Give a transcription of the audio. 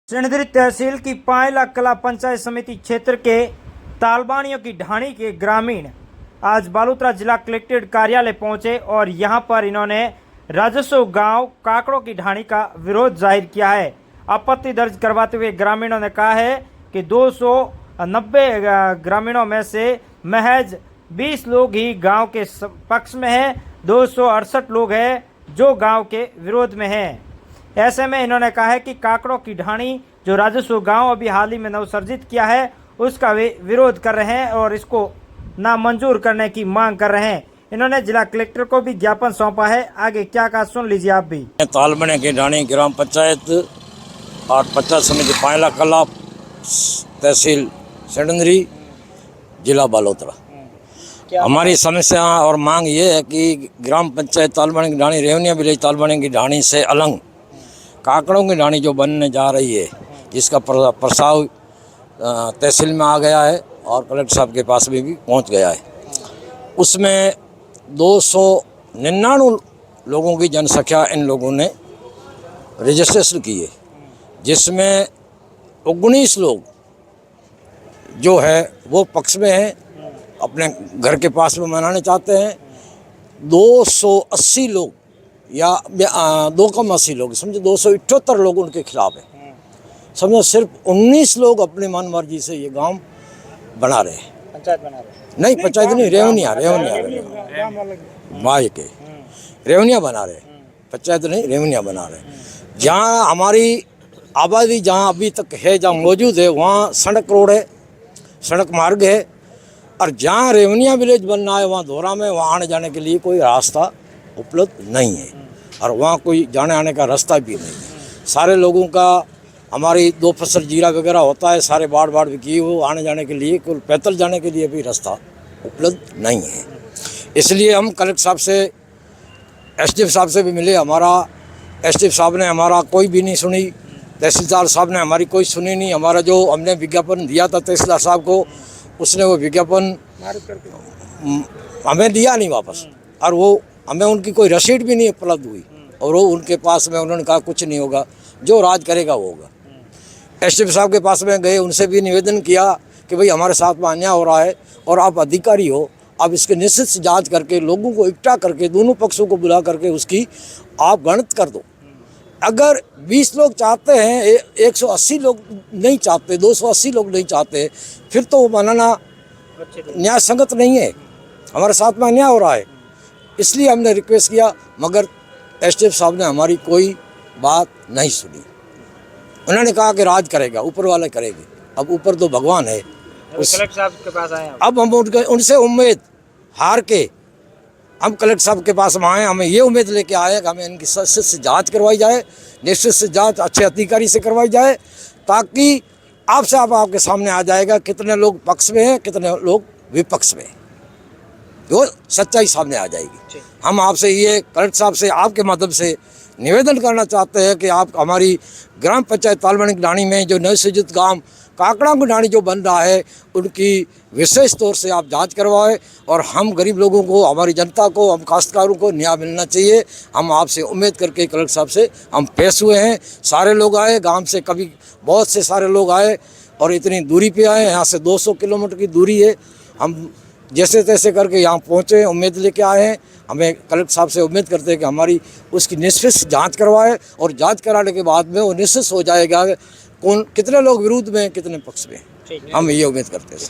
सिणधरी तहसील की पायला कला पंचायत समिति क्षेत्र के तालबानियों की ढाणी के ग्रामीण आज बालोतरा जिला कलेक्ट्रेट कार्यालय पहुंचे और यहां पर इन्होंने राजस्व गांव काकड़ों की ढाणी का विरोध जाहिर किया है। आपत्ति दर्ज करवाते हुए ग्रामीणों ने कहा है कि 290 ग्रामीणों में से महज 20 लोग ही गांव के पक्ष में हैं, 268 लोग हैं जो गांव के विरोध में हैं। ऐसे में इन्होंने कहा है कि काकड़ों की ढाणी जो राजस्व गांव अभी हाल ही में नवसर्जित किया है उसका वे विरोध कर रहे हैं और इसको नामंजूर करने की मांग कर रहे हैं। इन्होंने जिला कलेक्टर को भी ज्ञापन सौंपा है। आगे क्या कहा सुन लीजिए आप भी। तालबने की ढाणी ग्राम पंचायत और पंचायत समिति पायला कला तहसील सिणधरी जिला बालोतरा। हमारी समस्या और मांग ये है कि ग्राम पंचायत तालबने की ढाणी रेवनिया विलेज तालबने की ढाणी से अलग काकड़ों की ढाणी जो बनने जा रही है, जिसका प्रस्ताव तहसील में आ गया है और कलेक्टर साहब के पास भी पहुंच गया है, उसमें 299 लोगों की जनसंख्या इन लोगों ने रजिस्ट्रेशन की है, जिसमें 19 लोग जो है वो पक्ष में हैं, अपने घर के पास में मनाने चाहते हैं। 280 लोग या 280 लोग समझो 278 लोग उनके खिलाफ है। समझो सिर्फ 19 लोग अपनी मन मर्जी से ये गांव बना रहे हैं। पंचायत बना रहे नहीं, पंचायत नहीं, रेवनिया माय के रेवनिया बना रहे, पंचायत नहीं रेवनिया बना रहे। जहाँ हमारी आबादी जहाँ अभी तक है, जहाँ मौजूद है, वहाँ सड़क रोड है, सड़क मार्ग है, और जहाँ रेवनिया विलेज बनना है वहाँ धोरा में वहाँ आने जाने के लिए कोई रास्ता उपलब्ध नहीं है और वहाँ कोई जाने आने का रास्ता भी नहीं है। सारे लोगों का हमारी 2 फसल जीरा वगैरह होता है, सारे बाढ़ भी किए हो, आने जाने के लिए कुल पैदल जाने के लिए भी रास्ता उपलब्ध नहीं है। इसलिए हम कलेक्टर साहब से, एसडीएम साहब से भी मिले। हमारा एसडीएम साहब ने हमारा कोई भी नहीं सुनी, तहसीलदार साहब ने हमारी कोई सुनी नहीं। हमारा जो हमने विज्ञापन दिया था तहसीलदार साहब को, उसने वो विज्ञापन हमें दिया नहीं वापस, और वो हमें उनकी कोई रसीद भी नहीं उपलब्ध हुई, और वो उनके पास में उन्होंने कहा कुछ नहीं होगा, जो राज करेगा वो होगा। एसडीएम साहब के पास में गए, उनसे भी निवेदन किया कि भाई हमारे साथ में अन्याय हो रहा है और आप अधिकारी हो, आप इसके निश्चित से जाँच करके लोगों को इकट्ठा करके दोनों पक्षों को बुला करके उसकी आप गणित कर दो। अगर 20 लोग चाहते हैं, 180 लोग नहीं चाहते, 280 लोग नहीं चाहते, फिर तो वो मानना न्याय संगत नहीं है। हमारे साथ में अन्याय हो रहा है, इसलिए हमने रिक्वेस्ट किया, मगर एसडीएम साहब ने हमारी कोई बात नहीं सुनी। उन्होंने कहा कि राज करेगा, ऊपर वाले करेंगे। अब ऊपर तो भगवान है। कलेक्टर साहब के पास आए अब हम उनसे उम्मीद हार के हम कलेक्टर साहब के पास में आए। हमें ये उम्मीद लेके आए कि हमें इनकी निश्चित से जांच करवाई जाए, निश्चित से जांच अच्छे अधिकारी से करवाई जाए, ताकि आपसे आपके सामने आ जाएगा कितने लोग पक्ष में हैं, कितने लोग विपक्ष में, वो सच्चाई सामने आ जाएगी। हम आपसे ये कलेक्टर साहब से आपके माध्यम से निवेदन करना चाहते हैं कि आप हमारी ग्राम पंचायत तालबने की ढाणी में जो नवसर्जित गांव काकड़ा की ढाणी जो बन रहा है, उनकी विशेष तौर से आप जांच करवाएं, और हम गरीब लोगों को, हमारी जनता को, हम काश्तकारों को न्याय मिलना चाहिए। हम आपसे उम्मीद करके कलेक्टर साहब से हम पेश हुए हैं। सारे लोग आए गांव से, कभी बहुत से सारे लोग आए और इतनी दूरी पे आए, यहाँ से 200 किलोमीटर की दूरी है। हम जैसे तैसे करके यहाँ पहुँचे, उम्मीद लेके आए हैं। हमें कलेक्टर साहब से उम्मीद करते हैं कि हमारी उसकी निष्पक्ष जांच करवाए, और जांच कराने के बाद में वो निश्चित हो जाएगा कौन कितने लोग विरोध में, कितने पक्ष में। हम ये उम्मीद करते हैं।